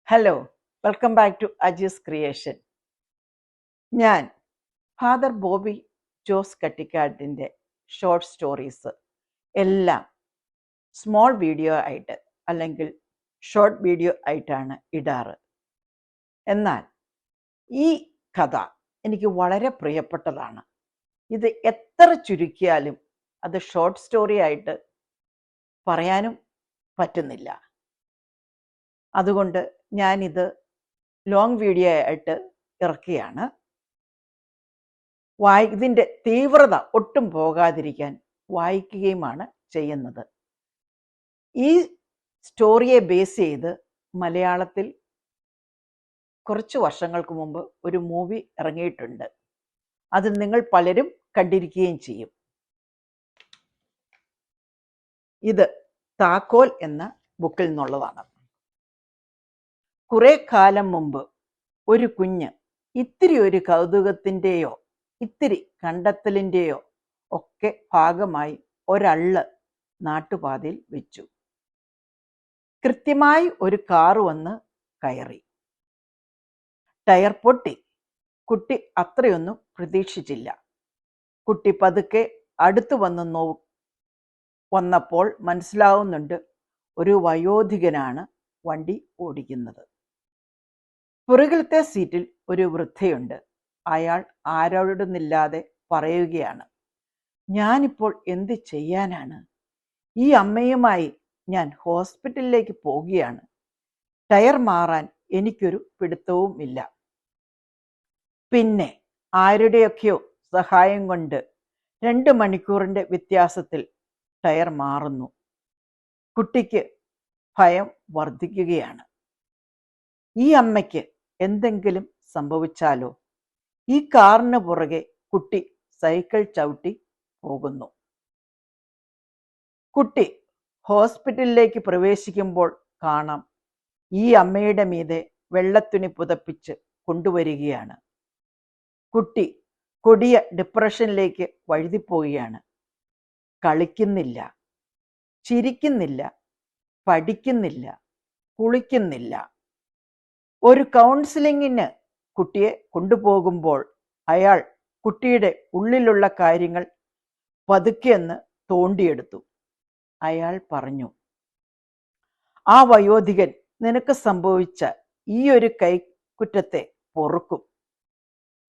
Hello, welcome back to Ajees creation. ഞാൻ father Bobby Jose കട്ടിക്കാടിൻ്റെ short stories എല്ലാം സ്മോൾ വീഡിയോ ആയിട്ട് അല്ലെങ്കിൽ ഷോർട്ട് വീഡിയോ ആയിട്ടാണ് ഇടാറ്. എന്നാൽ ഈ കഥ എനിക്ക് വളരെ പ്രിയപ്പെട്ടതാണ്. ഇത് എത്ര ചുരുക്കിയാലും അത് ഷോർട്ട് സ്റ്റോറി ആയിട്ട് പറയാനും പറ്റുന്നില്ല. അതുകൊണ്ട് ഞാനിത് ലോങ് വീഡിയോ ആയിട്ട് ഇറക്കുകയാണ്. ഇതിൻ്റെ തീവ്രത ഒട്ടും പോകാതിരിക്കാൻ വായിക്കുകയുമാണ് ചെയ്യുന്നത്. ഈ സ്റ്റോറിയെ ബേസ് ചെയ്ത് മലയാളത്തിൽ കുറച്ച് വർഷങ്ങൾക്ക് മുമ്പ് ഒരു മൂവി ഇറങ്ങിയിട്ടുണ്ട്. അത് നിങ്ങൾ പലരും കണ്ടിരിക്കുകയും ചെയ്യും. ഇത് താക്കോൽ എന്ന ബുക്കിൽ നിന്നുള്ളതാണ്. കുറെ കാലം മുമ്പ് ഒരു കുഞ്ഞ് ഇത്തിരി ഒരു കൗതുകത്തിൻ്റെയോ ഇത്തിരി കണ്ടെത്തലിൻ്റെയോ ഒക്കെ ഭാഗമായി ഒരള്ള് നാട്ടുപാതയിൽ വെച്ചു. കൃത്യമായി ഒരു കാറ് വന്ന് കയറി. ടയർ പൊട്ടി. കുട്ടി അത്രയൊന്നും പ്രതീക്ഷിച്ചില്ല. കുട്ടി പതുക്കെ അടുത്തു വന്നപ്പോൾ മനസ്സിലാവുന്നുണ്ട്, ഒരു വയോധികനാണ് വണ്ടി ഓടിക്കുന്നത്. പുറകിലത്തെ സീറ്റിൽ ഒരു വൃദ്ധയുണ്ട്. അയാൾ ആരോടുന്നില്ലാതെ പറയുകയാണ്, ഞാനിപ്പോൾ എന്ത് ചെയ്യാനാണ്? ഈ അമ്മയുമായി ഞാൻ ഹോസ്പിറ്റലിലേക്ക് പോവുകയാണ്. ടയർ മാറാൻ എനിക്കൊരു പിടുത്തവും ഇല്ല. പിന്നെ ആരുടെയൊക്കെയോ സഹായം കൊണ്ട് 2 മണിക്കൂറിൻ്റെ വ്യത്യാസത്തിൽ ടയർ മാറുന്നു. കുട്ടിക്ക് ഭയം വർദ്ധിക്കുകയാണ്. ഈ അമ്മയ്ക്ക് എന്തെങ്കിലും സംഭവിച്ചാലോ? ഈ കാറിന് പുറകെ കുട്ടി സൈക്കിൾ ചവിട്ടി പോകുന്നു. കുട്ടി ഹോസ്പിറ്റലിലേക്ക് പ്രവേശിക്കുമ്പോൾ കാണാം, ഈ അമ്മയുടെ മീതെ വെള്ളത്തുണി പുതപ്പിച്ച് കൊണ്ടുവരികയാണ്. കുട്ടി കൊടിയ ഡിപ്രഷനിലേക്ക് വഴുതിപ്പോവുകയാണ്. കളിക്കുന്നില്ല, ചിരിക്കുന്നില്ല, പഠിക്കുന്നില്ല, കുളിക്കുന്നില്ല. ഒരു കൗൺസിലിങ്ങിന് കുട്ടിയെ കൊണ്ടുപോകുമ്പോൾ അയാൾ കുട്ടിയുടെ ഉള്ളിലുള്ള കാര്യങ്ങൾ പതുക്കെയൊന്ന് തോണ്ടിയെടുത്തു. അയാൾ പറഞ്ഞു, ആ വയോധികൻ നിനക്ക് സംഭവിച്ച ഈ ഒരു കൈക്കുറ്റത്തെ പൊറുക്കും.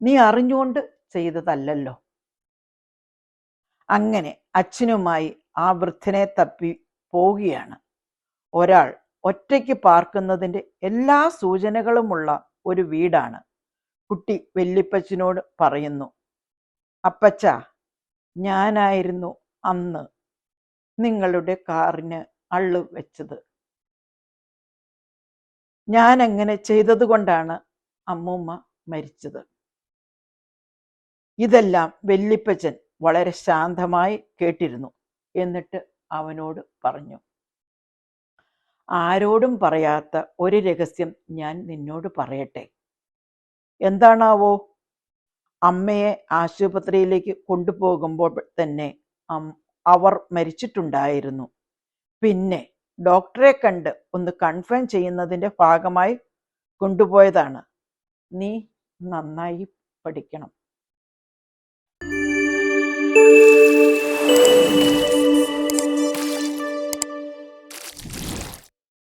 നീ അറിഞ്ഞുകൊണ്ട് ചെയ്തതല്ലല്ലോ. അങ്ങനെ അച്ഛനുമായി ആ വൃദ്ധനെ തപ്പി പോവുകയാണ്. ഒരാൾ ഒറ്റയ്ക്ക് പാർക്കുന്നതിൻ്റെ എല്ലാ സൂചനകളുമുള്ള ഒരു വീടാണ്. കുട്ടി വല്യപ്പച്ചനോട് പറയുന്നു, അപ്പച്ച, ഞാനായിരുന്നു അന്ന് നിങ്ങളുടെ കാറിന് അള്ളു വെച്ചത്. ഞാൻ അങ്ങനെ ചെയ്തത് കൊണ്ടാണ് അമ്മൂമ്മ മരിച്ചത്. ഇതെല്ലാം വല്യപ്പച്ചൻ വളരെ ശാന്തമായി കേട്ടിരുന്നു. എന്നിട്ട് അവനോട് പറഞ്ഞു, ആരോടും പറയാത്ത ഒരു രഹസ്യം ഞാൻ നിന്നോട് പറയട്ടെ. എന്താണാവോ? അമ്മയെ ആശുപത്രിയിലേക്ക് കൊണ്ടുപോകുമ്പോൾ തന്നെ അവർ മരിച്ചിട്ടുണ്ടായിരുന്നു. പിന്നെ ഡോക്ടറെ കണ്ട് ഒന്ന് കൺഫേം ചെയ്യുന്നതിൻ്റെ ഭാഗമായി കൊണ്ടുപോയതാണ്. നീ നന്നായി പഠിക്കണം.